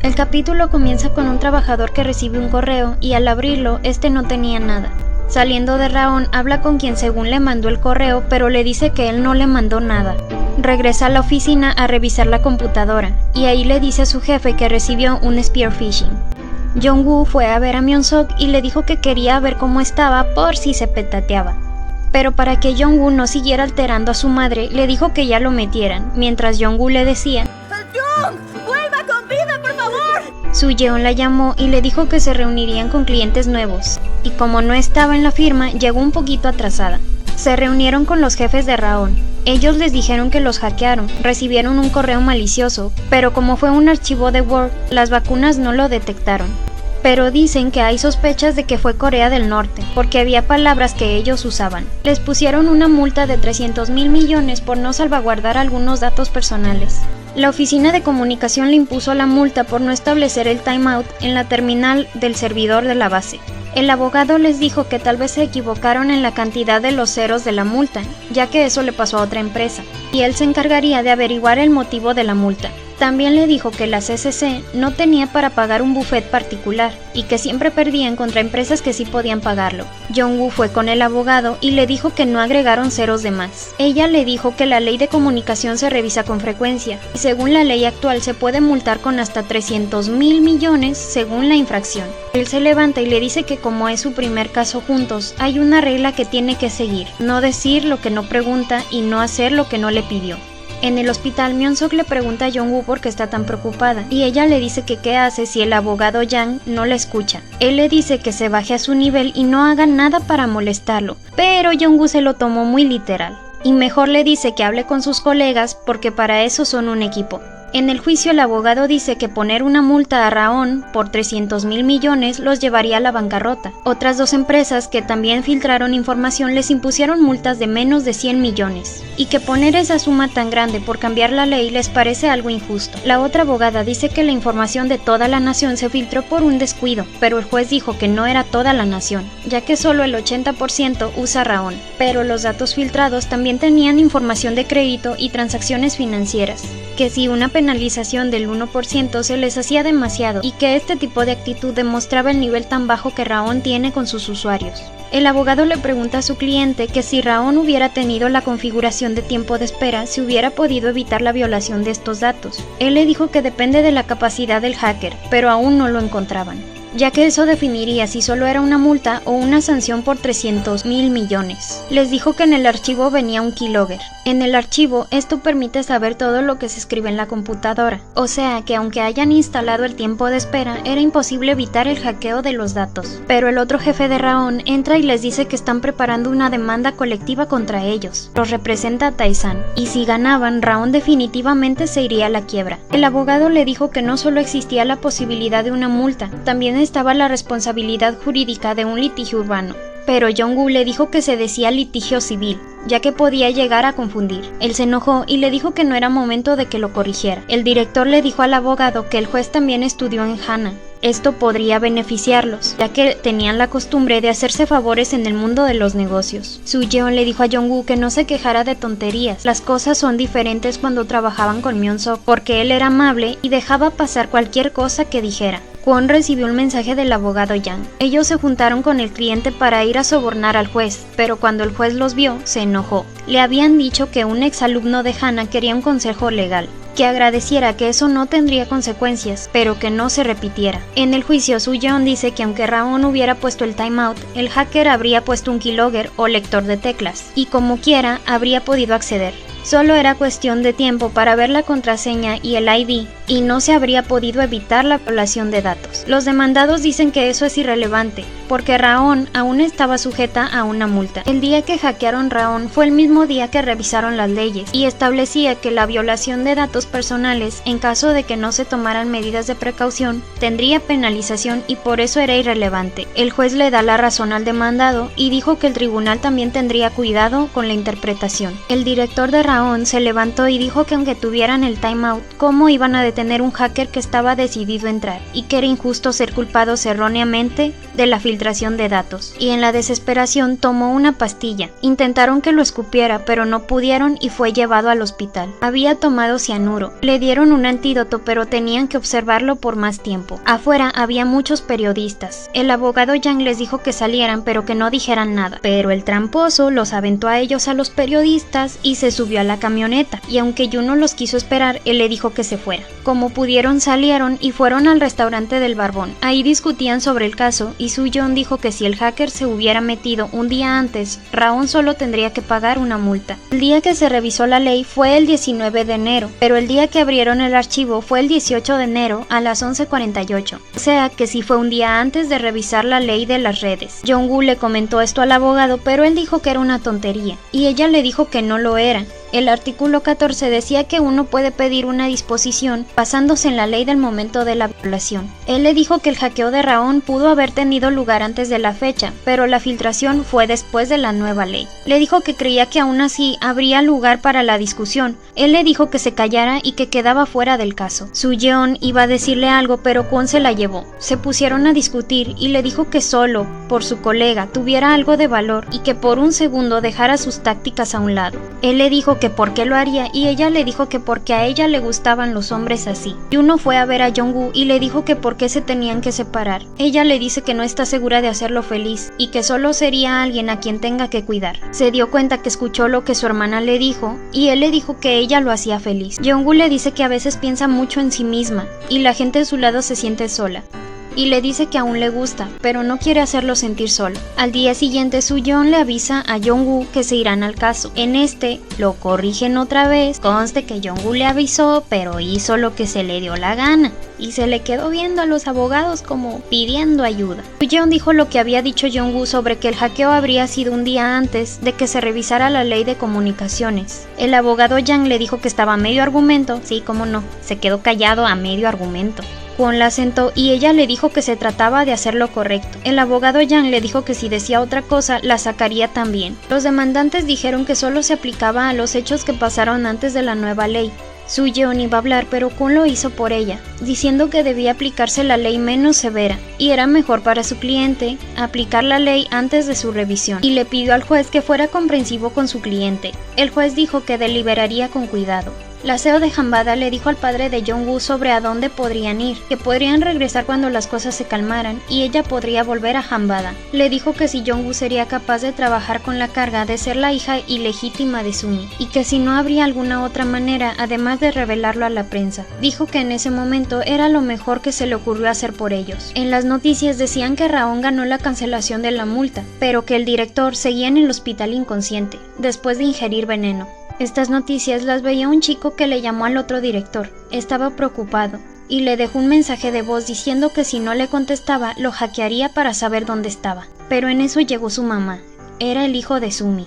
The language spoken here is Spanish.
El capítulo comienza con un trabajador que recibe un correo y al abrirlo, este no tenía nada. Saliendo de Raon, habla con quien según le mandó el correo, pero le dice que él no le mandó nada. Regresa a la oficina a revisar la computadora, y ahí le dice a su jefe que recibió un spear phishing. Jong-woo fue a ver a Myeon-sok y le dijo que quería ver cómo estaba por si se petateaba. Pero para que Jong-woo no siguiera alterando a su madre, le dijo que ya lo metieran, mientras Jong-woo le decía: ¡Jung! ¡Vuelva con vida, por favor! Su Yeon la llamó y le dijo que se reunirían con clientes nuevos, y como no estaba en la firma, llegó un poquito atrasada. Se reunieron con los jefes de Raon. Ellos les dijeron que los hackearon, recibieron un correo malicioso, pero como fue un archivo de Word, las vacunas no lo detectaron. Pero dicen que hay sospechas de que fue Corea del Norte, porque había palabras que ellos usaban. Les pusieron una multa de 300.000 millones por no salvaguardar algunos datos personales. La oficina de comunicación le impuso la multa por no establecer el timeout en la terminal del servidor de la base. El abogado les dijo que tal vez se equivocaron en la cantidad de los ceros de la multa, ya que eso le pasó a otra empresa, y él se encargaría de averiguar el motivo de la multa. También le dijo que la CCC no tenía para pagar un buffet particular y que siempre perdían contra empresas que sí podían pagarlo. Jong-woo fue con el abogado y le dijo que no agregaron ceros de más. Ella le dijo que la ley de comunicación se revisa con frecuencia y según la ley actual se puede multar con hasta 300.000 millones según la infracción. Él se levanta y le dice que como es su primer caso juntos, hay una regla que tiene que seguir: no decir lo que no pregunta y no hacer lo que no le pidió. En el hospital, Myeon-sok le pregunta a Jong-woo por qué está tan preocupada, y ella le dice que qué hace si el abogado Yang no la escucha. Él le dice que se baje a su nivel y no haga nada para molestarlo, pero Jong-woo se lo tomó muy literal, y mejor le dice que hable con sus colegas porque para eso son un equipo. En el juicio el abogado dice que poner una multa a Raon por 300.000 millones los llevaría a la bancarrota. Otras dos empresas que también filtraron información les impusieron multas de menos de 100 millones. Y que poner esa suma tan grande por cambiar la ley les parece algo injusto. La otra abogada dice que la información de toda la nación se filtró por un descuido, pero el juez dijo que no era toda la nación, ya que solo el 80% usa Raon. Pero los datos filtrados también tenían información de crédito y transacciones financieras, que si una penalización del 1% se les hacía demasiado y que este tipo de actitud demostraba el nivel tan bajo que Raon tiene con sus usuarios. El abogado le pregunta a su cliente que si Raon hubiera tenido la configuración de tiempo de espera, se hubiera podido evitar la violación de estos datos. Él le dijo que depende de la capacidad del hacker, pero aún no lo encontraban, ya que eso definiría si solo era una multa o una sanción por 300.000 millones. Les dijo que en el archivo venía un keylogger. En el archivo, esto permite saber todo lo que se escribe en la computadora, o sea que aunque hayan instalado el tiempo de espera, era imposible evitar el hackeo de los datos. Pero el otro jefe de Raon entra y les dice que están preparando una demanda colectiva contra ellos. Los representa Tae-san, y si ganaban, Raon definitivamente se iría a la quiebra. El abogado le dijo que no solo existía la posibilidad de una multa, también estaba la responsabilidad jurídica de un litigio urbano. Pero Jong-woo le dijo que se decía litigio civil, ya que podía llegar a confundir. Él se enojó y le dijo que no era momento de que lo corrigiera. El director le dijo al abogado que el juez también estudió en Hana. Esto podría beneficiarlos, ya que tenían la costumbre de hacerse favores en el mundo de los negocios. Su Yeon le dijo a Jong-woo que no se quejara de tonterías. Las cosas son diferentes cuando trabajaban con Myeon-sok, porque él era amable y dejaba pasar cualquier cosa que dijera. Kwon recibió un mensaje del abogado Yang. Ellos se juntaron con el cliente para ir a sobornar al juez, pero cuando el juez los vio, se enojó. Le habían dicho que un exalumno de Hana quería un consejo legal, que agradeciera que eso no tendría consecuencias, pero que no se repitiera. En el juicio, Su Yeon dice que aunque Raon hubiera puesto el timeout, el hacker habría puesto un keylogger o lector de teclas, y como quiera, habría podido acceder. Solo era cuestión de tiempo para ver la contraseña y el ID, y no se habría podido evitar la violación de datos. Los demandados dicen que eso es irrelevante, porque Raon aún estaba sujeta a una multa. El día que hackearon Raon fue el mismo día que revisaron las leyes, y establecía que la violación de datos personales, en caso de que no se tomaran medidas de precaución, tendría penalización y por eso era irrelevante. El juez le da la razón al demandado y dijo que el tribunal también tendría cuidado con la interpretación. El director de Raon se levantó y dijo que aunque tuvieran el timeout, ¿cómo iban a detener un hacker que estaba decidido a entrar? Y que era injusto ser culpados erróneamente de la filtración filtración de datos, y en la desesperación tomó una pastilla. Intentaron que lo escupiera, pero no pudieron y fue llevado al hospital. Había tomado cianuro. Le dieron un antídoto, pero tenían que observarlo por más tiempo. Afuera había muchos periodistas. El abogado Yang les dijo que salieran, pero que no dijeran nada. Pero el tramposo los aventó a ellos a los periodistas y se subió a la camioneta. Y aunque Yu no los quiso esperar, él le dijo que se fuera. Como pudieron, salieron y fueron al restaurante del Barbón. Ahí discutían sobre el caso y Su-yeon dijo que si el hacker se hubiera metido un día antes, Raon solo tendría que pagar una multa. El día que se revisó la ley fue el 19 de enero, pero el día que abrieron el archivo fue el 18 de enero a las 11:48. O sea que sí fue un día antes de revisar la ley de las redes. Jong-woo le comentó esto al abogado, pero él dijo que era una tontería, y ella le dijo que no lo era. El artículo 14 decía que uno puede pedir una disposición basándose en la ley del momento de la violación. Él le dijo que el hackeo de Raon pudo haber tenido lugar antes de la fecha, pero la filtración fue después de la nueva ley. Le dijo que creía que aún así habría lugar para la discusión. Él le dijo que se callara y que quedaba fuera del caso. Su-yeon iba a decirle algo, pero Kwon se la llevó. Se pusieron a discutir y le dijo que solo, por su colega, tuviera algo de valor y que por un segundo dejara sus tácticas a un lado. Él le dijo que por qué lo haría y ella le dijo que porque a ella le gustaban los hombres así. Juno fue a ver a Jong-woo y le dijo que por qué se tenían que separar. Ella le dice que no está segura de hacerlo feliz y que solo sería alguien a quien tenga que cuidar. Se dio cuenta que escuchó lo que su hermana le dijo y él le dijo que ella lo hacía feliz. Jong-woo le dice que a veces piensa mucho en sí misma y la gente a su lado se siente sola. Y le dice que aún le gusta, pero no quiere hacerlo sentir solo. Al día siguiente, Su-yeon le avisa a Jong-woo que se irán al caso. En lo corrigen otra vez, conste que Jong-woo le avisó, pero hizo lo que se le dio la gana, y se le quedó viendo a los abogados como pidiendo ayuda. Su-yeon dijo lo que había dicho Jong-woo sobre que el hackeo habría sido un día antes de que se revisara la ley de comunicaciones. El abogado Yang le dijo que estaba a medio argumento, sí, cómo no, se quedó callado a medio argumento. Kwon la sentó y ella le dijo que se trataba de hacer lo correcto. El abogado Yang le dijo que si decía otra cosa, la sacaría también. Los demandantes dijeron que solo se aplicaba a los hechos que pasaron antes de la nueva ley. Su-yeon iba a hablar, pero Kwon lo hizo por ella, diciendo que debía aplicarse la ley menos severa, y era mejor para su cliente aplicar la ley antes de su revisión, y le pidió al juez que fuera comprensivo con su cliente. El juez dijo que deliberaría con cuidado. La CEO de Hambada le dijo al padre de Jong-woo sobre a dónde podrían ir, que podrían regresar cuando las cosas se calmaran y ella podría volver a Hambada. Le dijo que si Jong-woo sería capaz de trabajar con la carga de ser la hija ilegítima de Sumi, y que si no habría alguna otra manera además de revelarlo a la prensa. Dijo que en ese momento era lo mejor que se le ocurrió hacer por ellos. En las noticias decían que Raon ganó la cancelación de la multa, pero que el director seguía en el hospital inconsciente, después de ingerir veneno. Estas noticias las veía un chico que le llamó al otro director. Estaba preocupado y le dejó un mensaje de voz diciendo que si no le contestaba lo hackearía para saber dónde estaba. Pero en eso llegó su mamá. Era el hijo de Sumi.